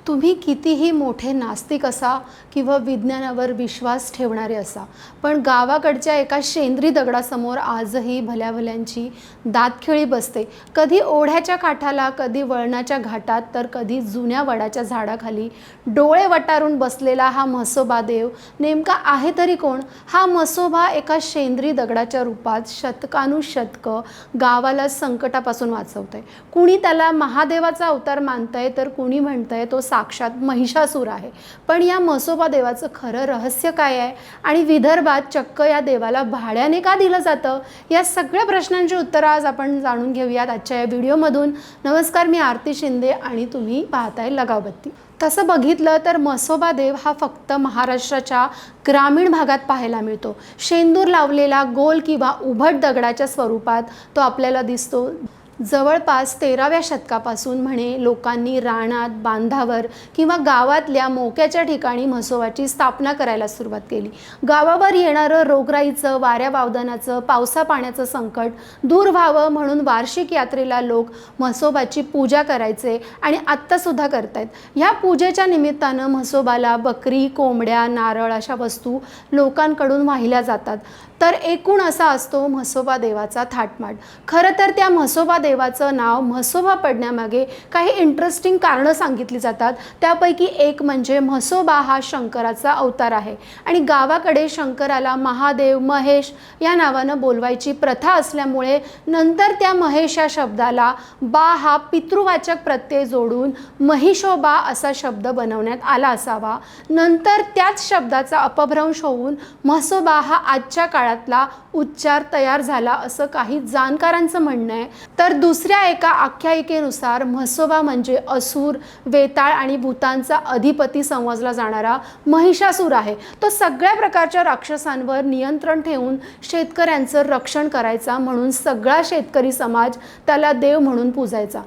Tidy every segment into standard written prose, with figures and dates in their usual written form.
तुम्ही कितीही मोठे नास्तिक असा किंवा विज्ञानावर विश्वास ठेवणारे असा, पण गावाकडच्या एका शेंद्री दगडासमोर आजही भल्याभल्यांची दातखिळी बसते. कधी ओढ्याच्या काठाला, कधी वळणाच्या घाटात, तर कधी जुन्या वडाच्या झाडाखाली डोळे वटारून बसलेला हा म्हसोबा देव नेमका आहे तरी कोण? हा म्हसोबा एका शेंद्री दगडाच्या रूपात शतकानुशतकं गावाला संकटापासून वाचवतंय. कुणी त्याला महादेवाचा अवतार मानतंय, तर कुणी म्हणतंय तो साक्षात महिषासूर आहे. पण या म्हसोबा देवाचं खरं रहस्य काय आहे आणि विदर्भात चक्क या देवाला भाड्याने का दिलं जातं? या सगळ्या प्रश्नांची उत्तरं आज आपण जाणून घेऊयात आजच्या या व्हिडिओमधून. नमस्कार, मी आरती शिंदे आणि तुम्ही पाहताय लगावबत्ती. तसं बघितलं तर म्हसोबा देव हा फक्त महाराष्ट्राच्या ग्रामीण भागात पाहायला मिळतो. शेंदूर लावलेला गोल किंवा उभट दगडाच्या स्वरूपात तो आपल्याला दिसतो. जवळपास 13व्या शतकापासून म्हणे लोकांनी रानात, बांधावर किंवा गावातल्या मोक्याच्या ठिकाणी म्हसोबाची स्थापना करायला सुरुवात केली. गावावर येणारं रोगराईचं, वाऱ्या वावदानाचं, पावसा पाण्याचं संकट दूर व्हावं म्हणून वार्षिक यात्रेला लोक म्हसोबाची पूजा करायचे आणि आत्तासुद्धा करतायत. ह्या पूजेच्या निमित्तानं म्हसोबाला बकरी, कोंबड्या, नारळ अशा वस्तू लोकांकडून वाहिल्या जातात. तर एकूण असा असतो म्हसोबा देवाचा थाटमाट. खरं तर त्या म्हसोबा देवाचं नाव म्हसोबा पडण्यामागे काही इंटरेस्टिंग कारणं सांगितली जातात. त्यापैकी एक म्हणजे म्हसोबा हा शंकराचा अवतार आहे आणि गावाकडे शंकराला महादेव, महेश या नावानं बोलवायची प्रथा असल्यामुळे नंतर त्या महेश या शब्दाला बा हा पितृवाचक प्रत्यय जोडून महिषोबा असा शब्द बनवण्यात आला असावा. नंतर त्याच शब्दाचा अपभ्रंश होऊन म्हसोबा हा आजच्या काळातला उच्चार तयार झाला असं काही जाणकारांचं म्हणणं आहे. तर दुसऱ्या एका आख्यायिकेनुसार म्हसोबा म्हणजे असुर, वेताळ आणि भूतांचा अधिपती समजला जाणारा महिषासूर आहे. तो सगळ्या प्रकारच्या राक्षसांवर नियंत्रण ठेवून शेतकऱ्यांचं रक्षण करायचा, म्हणून सगळा शेतकरी समाज त्याला देव म्हणून पूजायचा.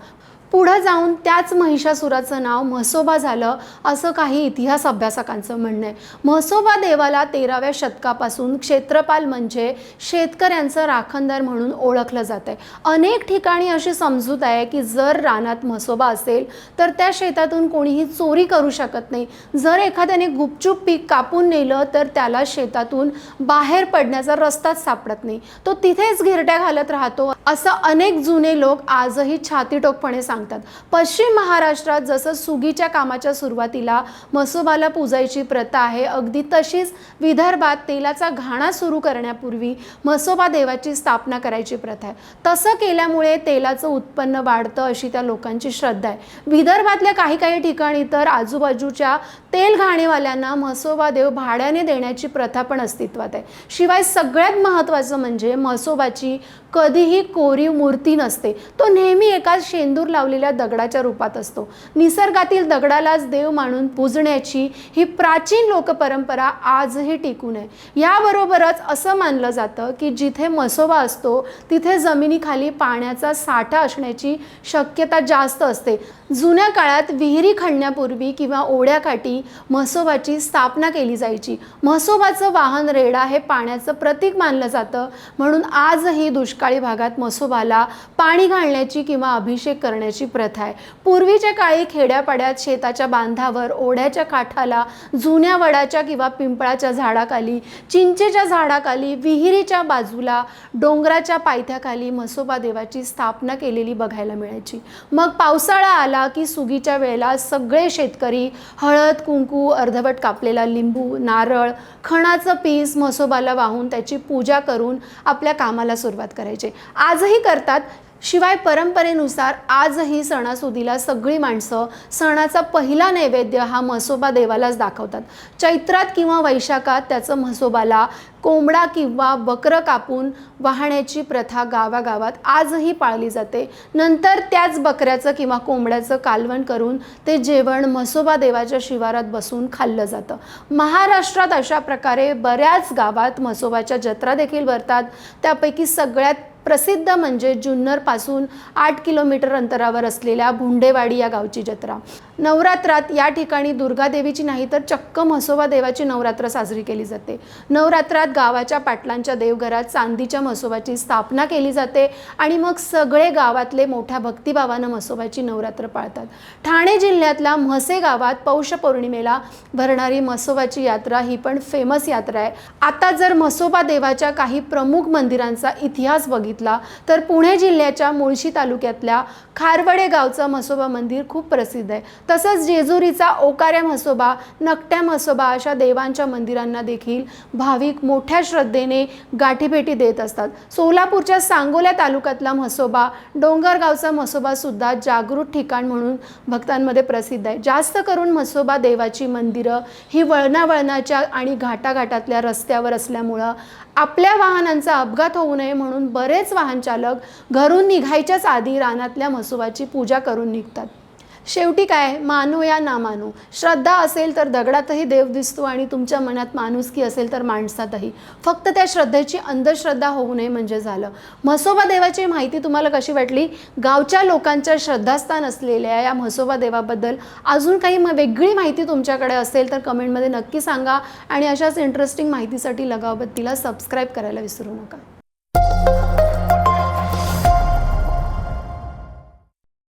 पुढं जाऊन त्याच महिषासुराचं नाव म्हसोबा झालं असं काही इतिहास अभ्यासकांचं म्हणणं आहे. म्हसोबा देवाला 13व्या शतकापासून क्षेत्रपाल म्हणजे शेतकऱ्यांचं राखणदार म्हणून ओळखलं जात आहे. अनेक ठिकाणी अशी समजूत आहे की जर रानात म्हसोबा असेल तर त्या शेतातून कोणीही चोरी करू शकत नाही. जर एखाद्याने गुपचूप पीक कापून नेलं तर त्याला शेतातून बाहेर पडण्याचा रस्ताच सापडत नाही, तो तिथेच घिरट्या घालत राहतो असं अनेक जुने लोक आजही छातीटोकपणे सांगतात. पश्चिम महाराष्ट्रात जसं सुगीच्या कामाच्या सुरुवातीला म्हसोबाला पूजायची प्रथा आहे, अगदी तशीच विदर्भात तेलाचा घाणा सुरू करण्यापूर्वी म्हसोबा देवाची स्थापना करायची प्रथा आहे. तसं केल्यामुळे तेलाचं उत्पन्न वाढतं अशी त्या लोकांची श्रद्धा आहे. विदर्भातल्या काही ठिकाणी तर आजूबाजूच्या तेल घाणेवाल्यांना म्हसोबा देव भाड्याने देण्याची प्रथा पण अस्तित्वात आहे. शिवाय सगळ्यात महत्त्वाचं म्हणजे म्हसोबाची कधीही कोरीव मूर्ती नसते. तो नेहमी एका शेंदूर लावलेल्या दगडाच्या रूपात असतो. निसर्गातील दगडालाच देव मानून पूजण्याची ही प्राचीन लोकपरंपरा आजही टिकून आहे. याबरोबरच असं मानलं जातं की जिथे म्हसोबा असतो तिथे जमिनीखाली पाण्याचा साठा असण्याची शक्यता जास्त असते. जुन्या काळात विहिरी खणण्यापूर्वी किंवा ओढ्याकाठी म्हसोबाची स्थापना केली जायची. म्हसोबाचं वाहन रेडा हे पाण्याचं प्रतीक मानलं जातं, म्हणून आजही दुष्काळी भागात म्हसोबाला पाणी घालण्याची किंवा अभिषेक करण्याची प्रथा आहे. पूर्वीच्या काळी खेड्यापाड्यात शेताच्या बांधावर, ओढ्याच्या काठाला, जुन्या वडाच्या किंवा पिंपळाच्या झाडाखाली, चिंचेच्या झाडाखाली, विहिरीच्या बाजूला, डोंगराच्या पायथ्याखाली म्हसोबा देवाची स्थापना केलेली बघायला मिळायची. मग पावसाळा आला की सुगीच्या वेळेला सगळे शेतकरी हळद, कुंकू, अर्धवट कापलेला लिंबू, नारळ, खणाचं पीस म्हसोबाला वाहून त्याची पूजा करून आपल्या कामाला सुरुवात करायचे. आजही करतात. शिवाय परंपरेनुसार आजही सणासुदीला सगळी माणसं सणाचा पहिला नैवेद्य हा म्हसोबा देवालाच दाखवतात. चैत्रात किंवा वैशाखात त्याचं म्हसोबाला कोंबडा किंवा बकरं कापून वाहण्याची प्रथा गावागावात आजही पाळली जाते. नंतर त्याच बकऱ्याचं किंवा कोंबड्याचं कालवण करून ते जेवण म्हसोबा देवाच्या शिवारात बसून खाल्लं जातं. महाराष्ट्रात अशा प्रकारे बऱ्याच गावात म्हसोबाच्या जत्रा देखील भरतात. त्यापैकी सगळ्यात प्रसिद्ध म्हणजे जुन्नरपासून 8 किलोमीटर अंतरावर असलेल्या भुंडेवाडी या गावची जत्रा. नवरात्रात या ठिकाणी दुर्गादेवीची नाही तर चक्क म्हसोबा देवाची नवरात्र साजरी केली जाते। नवरात्रात गावाच्या पाटलांच्या देवघरात चांदीच्या म्हसोबाची स्थापना केली जाते आणि मग सगळे गावातले मोठ्या भक्तिभावानं म्हसोबाची नवरात्र पाळतात। ठाणे जिल्ह्यातल्या म्हसे गावात पौष पौर्णिमेला भरणारी म्हसोबाची यात्रा ही पण फेमस यात्रा आहे। आता जर म्हसोबा देवाच्या काही प्रमुख मंदिरांचा इतिहास बघितला तर पुणे जिल्ह्याच्या मुळशी तालुक्यातल्या खारवडे गावचं म्हसोबा मंदिर खूप प्रसिद्ध आहे। तसंच जेजुरीचा ओकाऱ्या म्हसोबा, नकट्या म्हसोबा अशा देवांच्या मंदिरांना देखील भाविक मोठ्या श्रद्धेने गाठीभेटी देत असतात। सोलापूरच्या सांगोला तालुक्यातला म्हसोबा, डोंगरगावचा म्हसोबा सुद्धा जागृत ठिकाण म्हणून भक्तांमध्ये प्रसिद्ध आहे। जास्त करून म्हसोबा देवाची मंदिरं ही वळणावळणाच्या आणि घाटाघाटातल्या रस्त्यावर असल्यामुळं आपल्या वाहनांचा अपघात होऊ नये म्हणून बरेच वाहन चालक घरून निघायच्याच आधी रानातल्या म्हसोबाची पूजा करून निघतात। शेवटी काय, मानू या ना मानू, श्रद्धा असेल तर दगडातही देव दिसतो आणि तुमच्या मनात माणुसकी असेल तर माणसातही। फक्त त्या श्रद्धेची अंधश्रद्धा होऊ नये म्हणजे झालं। म्हसोबा देवाची माहिती तुम्हाला कशी वाटली? गावच्या लोकांच्या श्रद्धास्थान असलेल्या या म्हसोबा देवाबद्दल अजून काही वेगळी माहिती तुमच्याकडे असेल तर कमेंटमध्ये नक्की सांगा आणि अशाच इंटरेस्टिंग माहितीसाठी लगावबत्तीला सबस्क्राईब करायला विसरू नका।